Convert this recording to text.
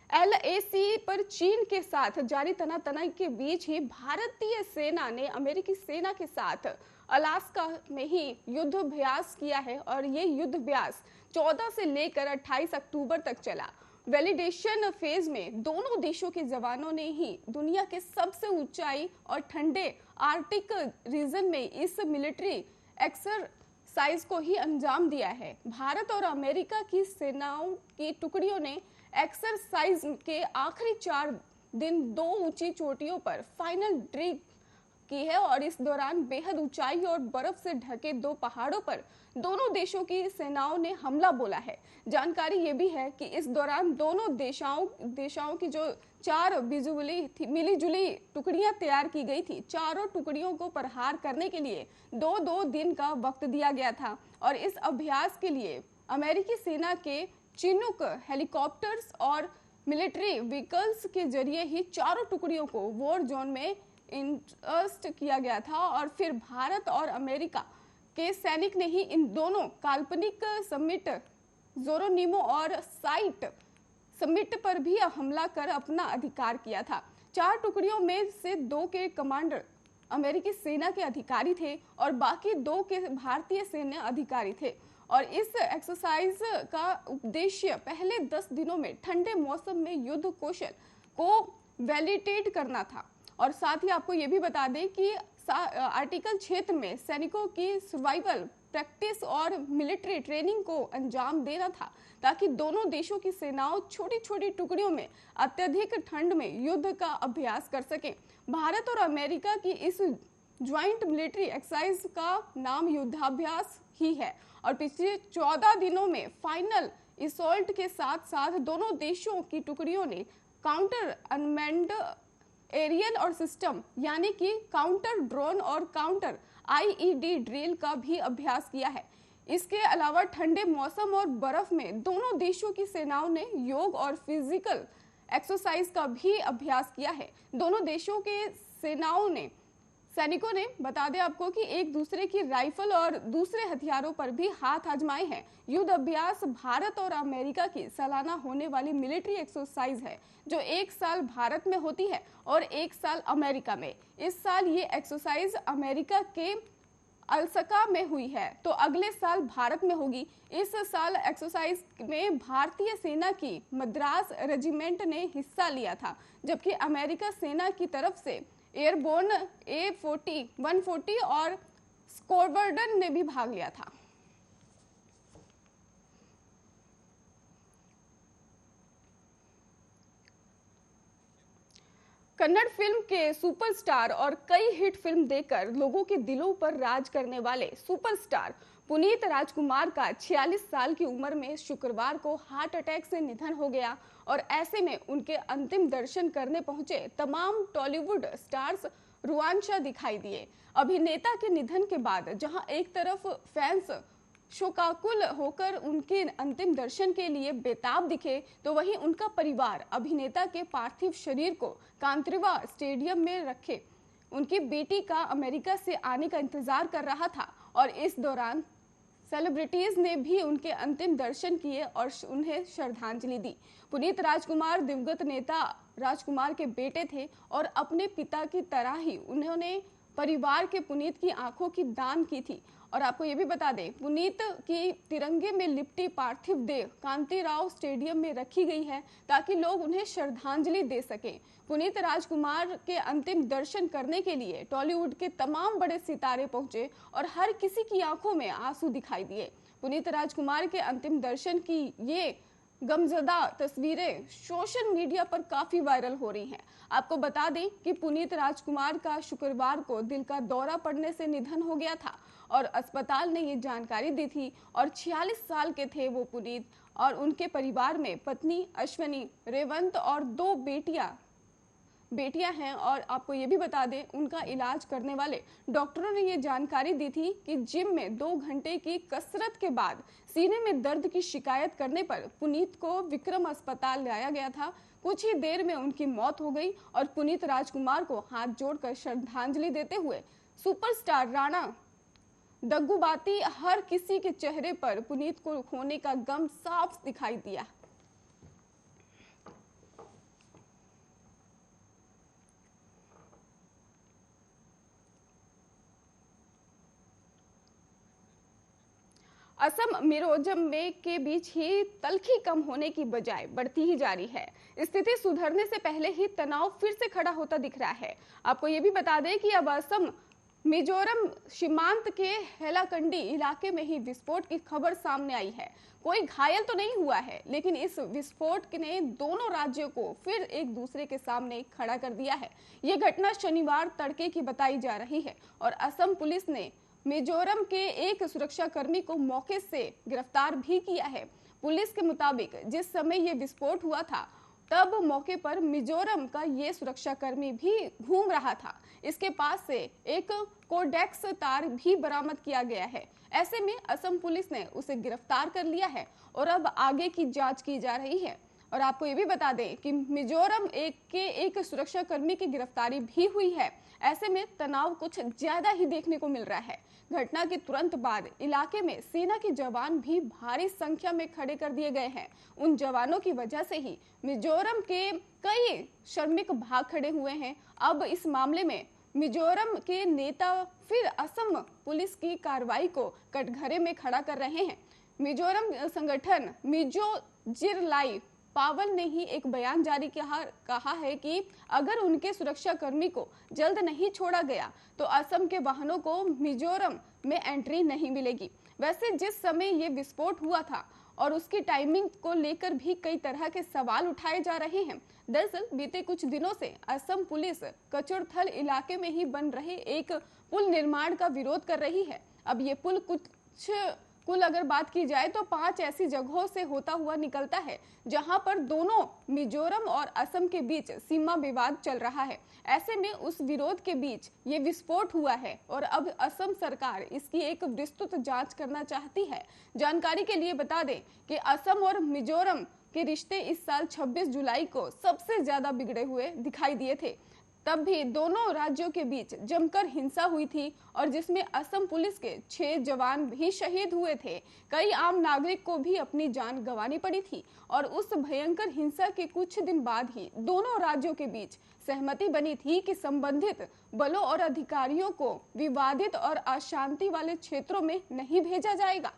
LAC पर चीन के साथ जारी तनातनी के बीच ही भारतीय सेना ने अमेरिकी सेना के साथ अलास्का में ही युद्धाभ्यास किया है और ये युद्धाभ्यास 14 से लेकर 28 अक्टूबर तक चला। वैलिडेशन फेज में दोनों देशों के जवानों ने ही दुनिया के सबसे ऊंचाई और ठंडे आर्कटिक रीजन में इस मिलिट्री एक्सरसाइज को ही अंजाम दिया है। भारत और अमेरिका की सेनाओं की टुकड़ियों ने एक्सरसाइज के आखिरी 4 दिन 2 ऊंची चोटियों पर फाइनल ड्रिल की है और इस दौरान बेहद ऊंचाई और बर्फ से ढके 2 पहाड़ों पर दोनों देशों की सेनाओं ने हमला बोला है। जानकारी ये भी है कि इस दौरान दोनों देशों की जो 4 मिलीजुली टुकड़ियां तैयार की गई थी, चारों टुकड़ियों को प्रहार करने के लिए 2-2 दिन का वक्त दिया गया था और इस अभ्यास के लिए अमेरिकी सेना के चिनूक हेलीकॉप्टर्स और मिलिट्री व्हीकल्स के जरिए ही चारों टुकड़ियों को वॉर जोन में इंटरेस्ट किया गया था और फिर भारत और अमेरिका के सैनिक ने ही इन दोनों काल्पनिक समिट जोरोनिमो और साइट समिट पर भी हमला कर अपना अधिकार किया था। 4 टुकड़ियों में से 2 के कमांडर अमेरिकी सेना के अधिकारी थे और बाकी 2 के भारतीय सैन्य अधिकारी थे और इस एक्सरसाइज का उद्देश्य पहले 10 दिनों में ठंडे मौसम में युद्ध कौशल को वैलिडेट करना था और साथ ही आपको ये भी बता दें कि आर्टिकल क्षेत्र में सैनिकों की सर्वाइवल प्रैक्टिस और मिलिट्री ट्रेनिंग को अंजाम देना था ताकि दोनों देशों की सेनाओं छोटी छोटी टुकड़ियों में अत्यधिक ठंड में युद्ध का अभ्यास कर सकें। भारत और अमेरिका की इस ज्वाइंट मिलिट्री एक्सरसाइज का नाम युद्धाभ्यास ही है और पिछले 14 दिनों में फाइनल असॉल्ट के साथ साथ दोनों देशों की टुकड़ियों ने काउंटर अनमैन्ड एरियल और सिस्टम यानी कि काउंटर ड्रोन और काउंटर आईईडी ड्रिल का भी अभ्यास किया है। इसके अलावा ठंडे मौसम और बर्फ में दोनों देशों की सेनाओं ने योग और फिजिकल एक्सरसाइज का भी अभ्यास किया है। दोनों देशों के सैनिकों ने बता दें आपको कि एक दूसरे की राइफल और दूसरे हथियारों पर भी हाथ आजमाए हैं। युद्ध अभ्यास भारत और अमेरिका की सालाना होने वाली मिलिट्री एक्सरसाइज है जो 1 साल भारत में होती है और 1 साल अमेरिका में। इस साल ये एक्सरसाइज अमेरिका के अलास्का में हुई है तो अगले साल भारत में होगी। इस साल एक्सरसाइज में भारतीय सेना की मद्रास रेजिमेंट ने हिस्सा लिया था जबकि अमेरिका सेना की तरफ से एयरबोर्न A-140 और स्क्वाड्रन ने भी भाग लिया था। कन्नड़ फिल्म के सुपरस्टार और कई हिट फिल्म देकर लोगों के दिलों पर राज करने वाले सुपरस्टार पुनीत राजकुमार का 46 साल की उम्र में शुक्रवार को हार्ट अटैक से निधन हो गया और ऐसे में उनके अंतिम दर्शन करने पहुंचे तमाम टॉलीवुड स्टार्स रुआंशा दिखाई दिए। अभिनेता के निधन के बाद जहां एक तरफ फैंस शोकाकुल होकर उनके अंतिम दर्शन के लिए बेताब दिखे तो वहीं उनका परिवार अभिनेता के पार्थिव शरीर को कांतरिवा स्टेडियम में रखे उनकी बेटी का अमेरिका से आने का इंतजार कर रहा था और इस दौरान सेलिब्रिटीज ने भी उनके अंतिम दर्शन किए और उन्हें श्रद्धांजलि दी। पुनीत राजकुमार दिवंगत नेता राजकुमार के बेटे थे और अपने पिता की तरह ही उन्होंने परिवार के पुनीत की आंखों की दान की थी। और आपको ये भी बता दें पुनीत की तिरंगे में लिपटी पार्थिव देह कांतिराव स्टेडियम में रखी गई है ताकि लोग उन्हें श्रद्धांजलि दे सकें। पुनीत राजकुमार के अंतिम दर्शन करने के लिए टॉलीवुड के तमाम बड़े सितारे पहुंचे और हर किसी की आंखों में आंसू दिखाई दिए। पुनीत राजकुमार के अंतिम दर्शन की ये गमजदा तस्वीरें सोशल मीडिया पर काफी वायरल हो रही हैं। आपको बता दें कि पुनीत राजकुमार का शुक्रवार को दिल का दौरा पड़ने से निधन हो गया था और अस्पताल ने ये जानकारी दी थी और 46 साल के थे वो पुनीत और उनके परिवार में पत्नी अश्वनी, रेवंत और 2 बेटियां हैं। और आपको ये भी बता दें उनका इलाज करने वाले डॉक्टरों ने ये जानकारी दी थी कि जिम में 2 घंटे की कसरत के बाद सीने में दर्द की शिकायत करने पर पुनीत को विक्रम अस्पताल लाया गया था। कुछ ही देर में उनकी मौत हो गई और पुनीत राजकुमार को हाथ जोड़कर श्रद्धांजलि देते हुए सुपरस्टार राणा दग्गुबाती हर किसी के चेहरे पर पुनीत को खोने का गम साफ दिखाई दिया। असम मिजोरम में के बीच ही तल्खी कम होने की बजाय बढ़ती ही जा रही है। स्थिति सुधरने से पहले ही तनाव फिर से खड़ा होता दिख रहा है। आपको ये भी बता दें कि अब असम मिजोरम सीमांत के हैलाकंडी इलाके में ही विस्फोट की खबर सामने आई है। कोई घायल तो नहीं हुआ है, लेकिन इस विस्फोट ने दोनों राज्यों को फिर एक दूसरे के सामने खड़ा कर दिया है। ये घटना शनिवार तड़के की बताई जा रही है और असम पुलिस ने मिजोरम के एक सुरक्षाकर्मी को मौके से गिरफ्तार भी किया है। पुलिस के मुताबिक जिस समय ये विस्फोट हुआ था तब मौके पर मिजोरम का ये सुरक्षाकर्मी भी घूम रहा था। इसके पास से एक कोडेक्स तार भी बरामद किया गया है। ऐसे में असम पुलिस ने उसे गिरफ्तार कर लिया है और अब आगे की जांच की जा रही है। और आपको ये भी बता दें कि मिजोरम एक सुरक्षाकर्मी की गिरफ्तारी भी हुई है। ऐसे में तनाव कुछ ज्यादा ही देखने को मिल रहा है। घटना के तुरंत बाद इलाके में सेना के जवान भी भारी संख्या में खड़े कर दिए गए हैं। उन जवानों की वजह से ही मिजोरम के कई श्रमिक भाग खड़े हुए हैं। अब इस मामले में मिजोरम के नेता फिर असम पुलिस की कार्रवाई को कटघरे में खड़ा कर रहे हैं। मिजोरम संगठन मिजो जिरलाई पावल ने ही एक बयान जारी कहा है कि अगर उनके सुरक्षाकर्मी को जल्द नहीं छोड़ा गया तो असम के वाहनों को मिजोरम में एंट्री नहीं मिलेगी। वैसे जिस समय ये विस्फोट हुआ था और उसकी टाइमिंग को लेकर भी कई तरह के सवाल उठाए जा रहे हैं। दरअसल बीते कुछ दिनों से असम पुलिस कचौड़थल इलाके में ही बन रहे एक पुल निर्माण का विरोध कर रही है। अब ये पुल कुल अगर बात की जाए तो 5 ऐसी जगहों से होता हुआ निकलता है जहां पर दोनों मिजोरम और असम के बीच सीमा विवाद चल रहा है। ऐसे में उस विरोध के बीच ये विस्फोट हुआ है और अब असम सरकार इसकी एक विस्तृत जांच करना चाहती है। जानकारी के लिए बता दें कि असम और मिजोरम के रिश्ते इस साल 26 जुलाई को सबसे ज्यादा बिगड़े हुए दिखाई दिए थे। तब भी दोनों राज्यों के बीच जमकर हिंसा हुई थी और जिसमें असम पुलिस के 6 जवान भी शहीद हुए थे। कई आम नागरिक को भी अपनी जान गंवानी पड़ी थी और उस भयंकर हिंसा के कुछ दिन बाद ही दोनों राज्यों के बीच सहमति बनी थी कि संबंधित बलों और अधिकारियों को विवादित और अशांति वाले क्षेत्रों में नहीं भेजा जाएगा।